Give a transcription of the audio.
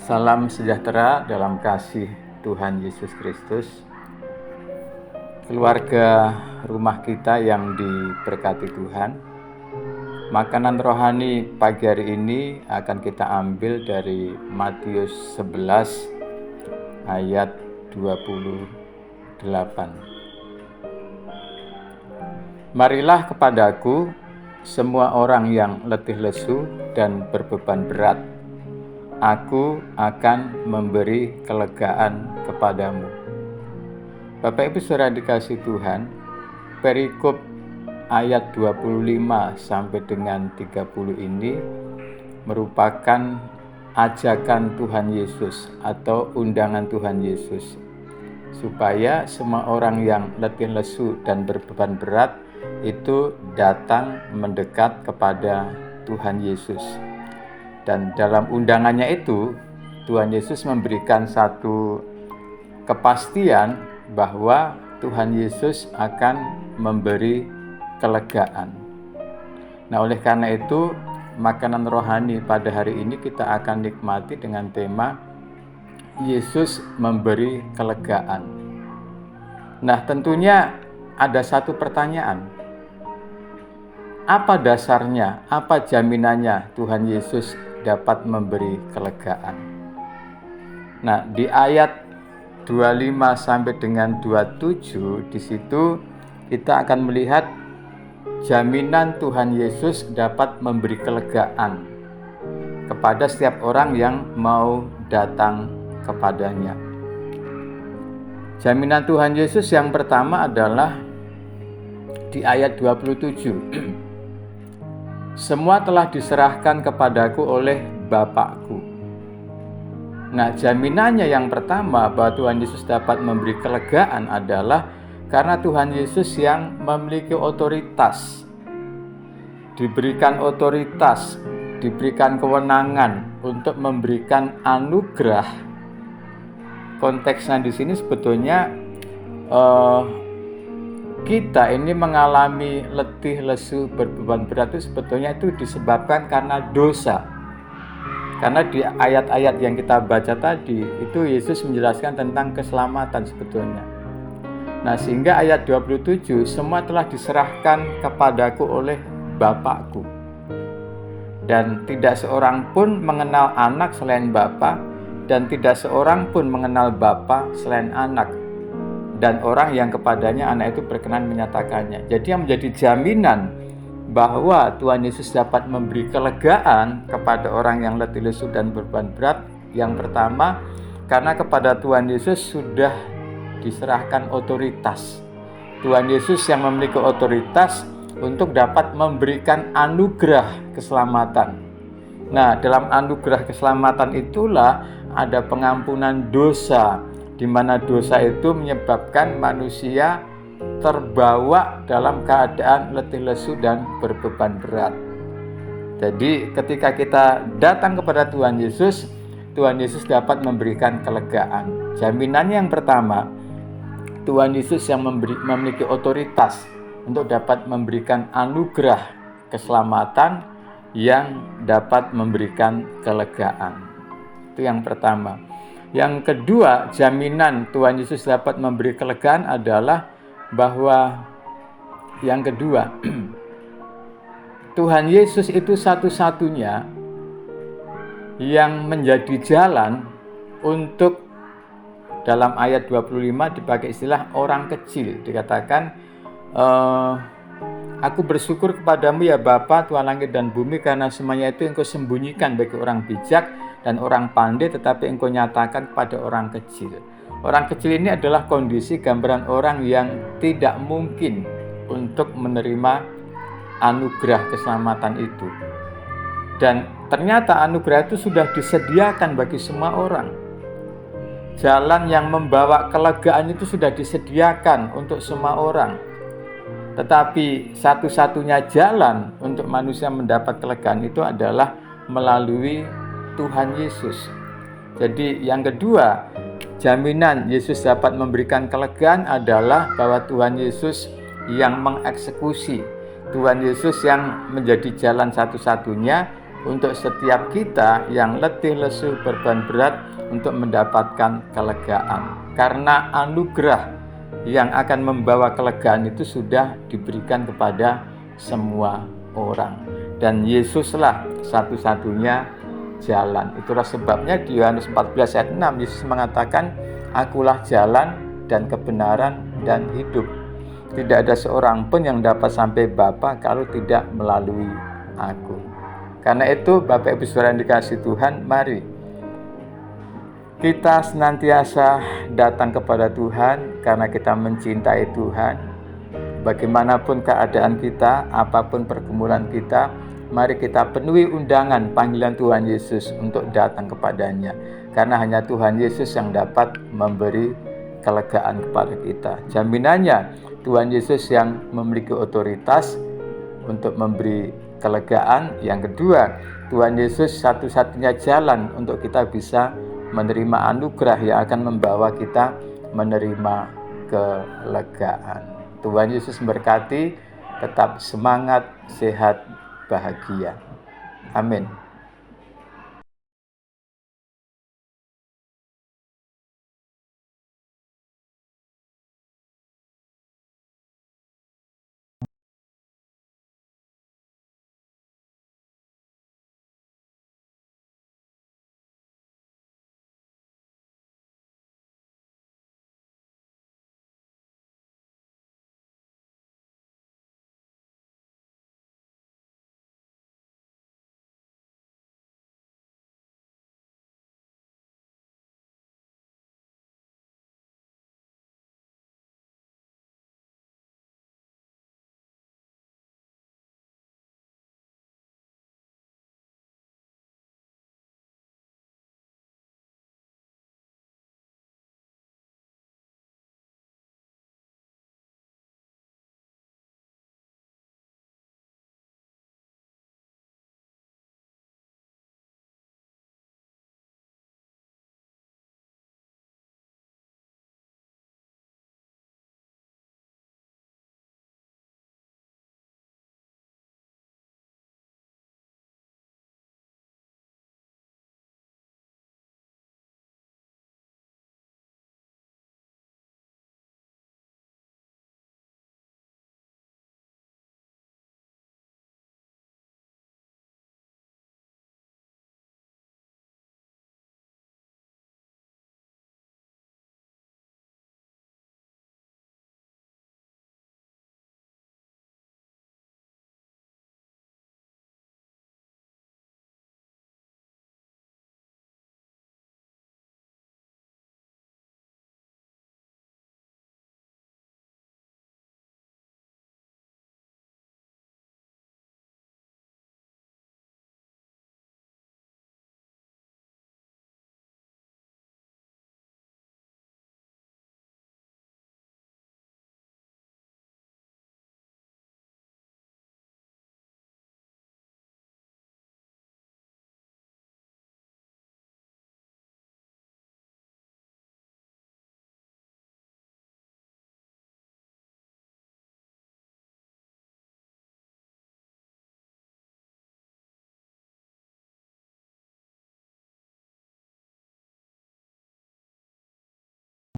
Salam sejahtera dalam kasih Tuhan Yesus Kristus. Keluarga rumah kita yang diberkati Tuhan. Makanan rohani pagi hari ini akan kita ambil dari Matius 11 ayat 28. Marilah kepadaku semua orang yang letih lesu dan berbeban berat, aku akan memberi kelegaan kepadamu. Bapak Ibu Saudara dikasih Tuhan, perikop ayat 25 sampai dengan 30 ini merupakan ajakan Tuhan Yesus atau undangan Tuhan Yesus supaya semua orang yang letih lesu dan berbeban berat itu datang mendekat kepada Tuhan Yesus. Dan dalam undangannya itu, Tuhan Yesus memberikan satu kepastian bahwa Tuhan Yesus akan memberi kelegaan. Nah, oleh karena itu, makanan rohani pada hari ini kita akan nikmati dengan tema Yesus memberi kelegaan. Nah, tentunya ada satu pertanyaan. Apa dasarnya, apa jaminannya Tuhan Yesus dapat memberi kelegaan? Nah, di ayat 25 sampai dengan 27 di situ kita akan melihat jaminan Tuhan Yesus dapat memberi kelegaan kepada setiap orang yang mau datang kepadanya. Jaminan Tuhan Yesus yang pertama adalah di ayat 27. Semua telah diserahkan kepadaku oleh Bapakku. Nah, jaminannya yang pertama bahwa Tuhan Yesus dapat memberi kelegaan adalah karena Tuhan Yesus yang memiliki otoritas. Diberikan otoritas, diberikan kewenangan untuk memberikan anugerah. Konteksnya di sini sebetulnya kita ini mengalami letih, lesu, berbeban berat itu sebetulnya itu disebabkan karena dosa. Karena di ayat-ayat yang kita baca tadi, itu Yesus menjelaskan tentang keselamatan sebetulnya. Nah, sehingga ayat 27, semua telah diserahkan kepadaku oleh Bapakku. Dan tidak seorang pun mengenal anak selain Bapa, dan tidak seorang pun mengenal Bapa selain anak. Dan orang yang kepadanya anak itu berkenan menyatakannya. Jadi yang menjadi jaminan bahwa Tuhan Yesus dapat memberi kelegaan kepada orang yang letih lesu dan berbeban berat, yang pertama, karena kepada Tuhan Yesus sudah diserahkan otoritas. Tuhan Yesus yang memiliki otoritas untuk dapat memberikan anugerah keselamatan. Nah, dalam anugerah keselamatan itulah ada pengampunan dosa, di mana dosa itu menyebabkan manusia terbawa dalam keadaan letih lesu dan berbeban berat. Jadi ketika kita datang kepada Tuhan Yesus dapat memberikan kelegaan. Jaminannya yang pertama, Tuhan Yesus yang memiliki otoritas untuk dapat memberikan anugerah keselamatan yang dapat memberikan kelegaan. Itu yang pertama. Yang kedua, jaminan Tuhan Yesus dapat memberi kelegaan adalah bahwa yang kedua, Tuhan Yesus itu satu-satunya yang menjadi jalan untuk, dalam ayat 25 dipakai istilah orang kecil, dikatakan aku bersyukur kepadamu ya Bapa, Tuhan langit dan bumi, karena semuanya itu Engkau sembunyikan bagi orang bijak dan orang pandai, tetapi Engkau nyatakan kepada orang kecil. Orang kecil ini adalah kondisi gambaran orang yang tidak mungkin untuk menerima anugerah keselamatan itu. Dan ternyata anugerah itu sudah disediakan bagi semua orang. Jalan yang membawa kelegaan itu sudah disediakan untuk semua orang. Tetapi satu-satunya jalan untuk manusia mendapat kelegaan itu adalah melalui Tuhan Yesus. Jadi yang kedua, jaminan Yesus dapat memberikan kelegaan adalah bahwa Tuhan Yesus yang mengeksekusi. Tuhan Yesus yang menjadi jalan satu-satunya untuk setiap kita yang letih lesu beban berat untuk mendapatkan kelegaan. Karena anugerah yang akan membawa kelegaan itu sudah diberikan kepada semua orang. Dan Yesuslah satu-satunya jalan. Itulah sebabnya di Yohanes 14 ayat 6 Yesus mengatakan, "Akulah jalan dan kebenaran dan hidup. Tidak ada seorang pun yang dapat sampai Bapa kalau tidak melalui aku." Karena itu Bapak Ibu Saudara yang dikasihi Tuhan, mari kita senantiasa datang kepada Tuhan karena kita mencintai Tuhan. Bagaimanapun keadaan kita, apapun pergumulan kita, mari kita penuhi undangan panggilan Tuhan Yesus untuk datang kepadanya. Karena hanya Tuhan Yesus yang dapat memberi kelegaan kepada kita. Jaminannya Tuhan Yesus yang memiliki otoritas untuk memberi kelegaan. Yang kedua, Tuhan Yesus satu-satunya jalan untuk kita bisa menerima anugerah yang akan membawa kita menerima kelegaan. Tuhan Yesus memberkati, tetap semangat, sehat, bahagia. Amin.